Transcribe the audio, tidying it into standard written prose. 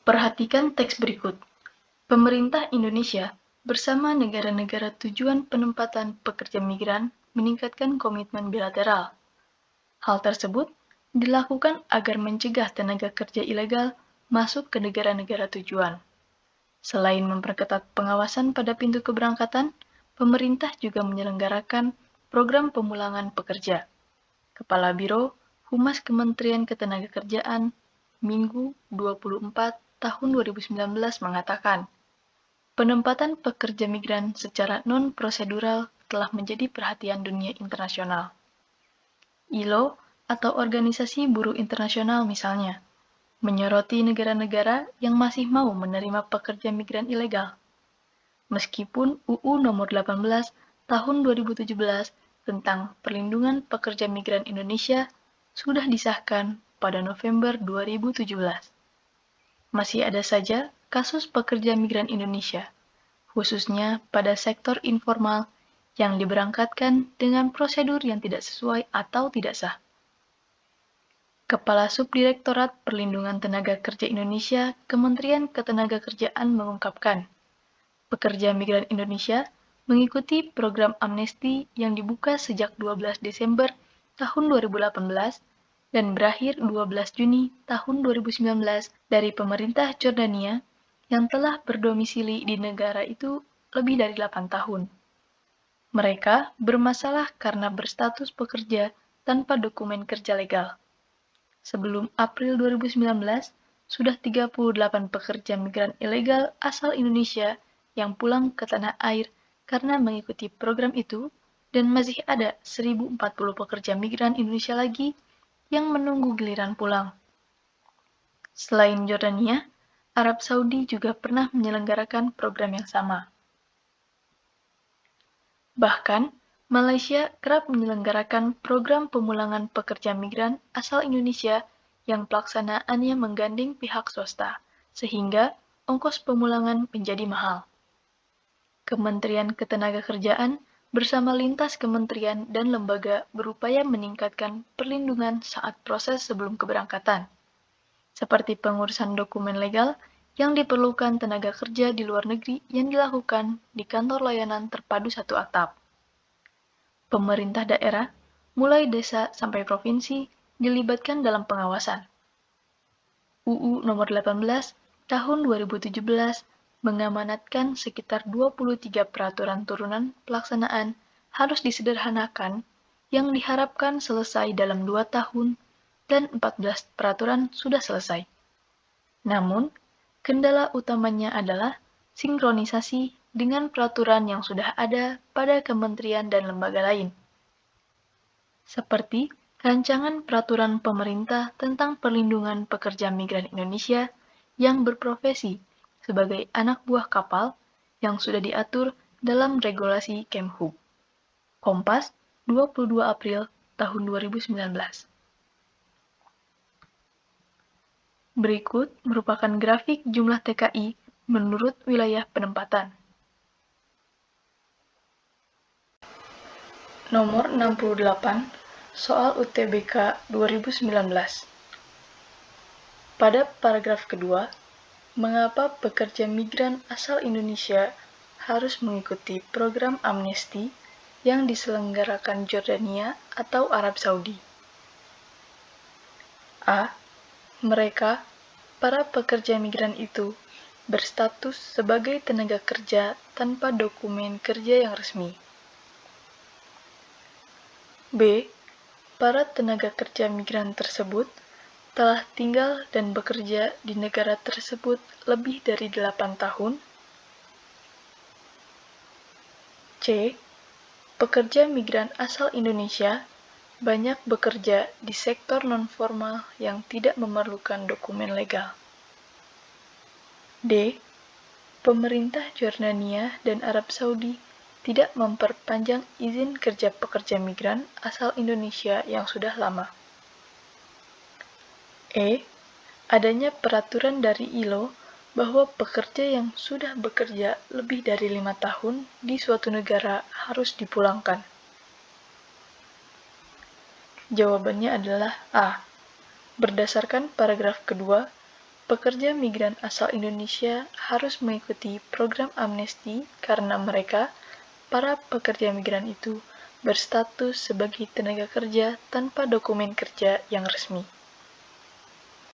Perhatikan teks berikut. Pemerintah Indonesia bersama negara-negara tujuan penempatan pekerja migran meningkatkan komitmen bilateral. Hal tersebut dilakukan agar mencegah tenaga kerja ilegal masuk ke negara-negara tujuan. Selain memperketat pengawasan pada pintu keberangkatan, pemerintah juga menyelenggarakan program pemulangan pekerja. Kepala Biro Humas Kementerian Ketenagakerjaan Minggu 24 tahun 2019 mengatakan, penempatan pekerja migran secara non-prosedural telah menjadi perhatian dunia internasional. ILO atau Organisasi Buruh Internasional misalnya, menyoroti negara-negara yang masih mau menerima pekerja migran ilegal. Meskipun UU Nomor 18 Tahun 2017 tentang Perlindungan Pekerja Migran Indonesia sudah disahkan pada November 2017. Masih ada saja kasus pekerja migran Indonesia, khususnya pada sektor informal yang diberangkatkan dengan prosedur yang tidak sesuai atau tidak sah. Kepala Subdirektorat Perlindungan Tenaga Kerja Indonesia, Kementerian Ketenagakerjaan mengungkapkan, pekerja migran Indonesia mengikuti program amnesti yang dibuka sejak 12 Desember tahun 2018 dan berakhir 12 Juni tahun 2019 dari pemerintah Jordania yang telah berdomisili di negara itu lebih dari 8 tahun. Mereka bermasalah karena berstatus pekerja tanpa dokumen kerja legal. Sebelum April 2019, sudah 38 pekerja migran ilegal asal Indonesia yang pulang ke tanah air karena mengikuti program itu, dan masih ada 1.040 pekerja migran Indonesia lagi yang menunggu giliran pulang. Selain Jordania, Arab Saudi juga pernah menyelenggarakan program yang sama. Bahkan, Malaysia kerap menyelenggarakan program pemulangan pekerja migran asal Indonesia yang pelaksanaannya menggandeng pihak swasta, sehingga ongkos pemulangan menjadi mahal. Kementerian Ketenagakerjaan bersama lintas kementerian dan lembaga berupaya meningkatkan perlindungan saat proses sebelum keberangkatan, seperti pengurusan dokumen legal yang diperlukan tenaga kerja di luar negeri yang dilakukan di kantor layanan terpadu satu atap. Pemerintah daerah, mulai desa sampai provinsi, dilibatkan dalam pengawasan. UU Nomor 18 Tahun 2017 mengamanatkan sekitar 23 peraturan turunan pelaksanaan harus disederhanakan yang diharapkan selesai dalam 2 tahun dan 14 peraturan sudah selesai. Namun, kendala utamanya adalah sinkronisasi dengan peraturan yang sudah ada pada kementerian dan lembaga lain. Seperti Rancangan Peraturan Pemerintah tentang Perlindungan Pekerja Migran Indonesia yang berprofesi sebagai anak buah kapal yang sudah diatur dalam regulasi Kemhub. Kompas, 22 April tahun 2019. Berikut merupakan grafik jumlah TKI menurut wilayah penempatan. Nomor 68, soal UTBK 2019. Pada paragraf kedua, mengapa pekerja migran asal Indonesia harus mengikuti program amnesti yang diselenggarakan Jordania atau Arab Saudi? A. Mereka, para pekerja migran itu, berstatus sebagai tenaga kerja tanpa dokumen kerja yang resmi. B. Para tenaga kerja migran tersebut telah tinggal dan bekerja di negara tersebut lebih dari 8 tahun. C. Pekerja migran asal Indonesia banyak bekerja di sektor non-formal yang tidak memerlukan dokumen legal. D. Pemerintah Jordania dan Arab Saudi tidak memperpanjang izin kerja pekerja migran asal Indonesia yang sudah lama. E. Adanya peraturan dari ILO bahwa pekerja yang sudah bekerja lebih dari 5 tahun di suatu negara harus dipulangkan. Jawabannya adalah A. Berdasarkan paragraf kedua, pekerja migran asal Indonesia harus mengikuti program amnesti karena mereka, para pekerja migran itu, berstatus sebagai tenaga kerja tanpa dokumen kerja yang resmi.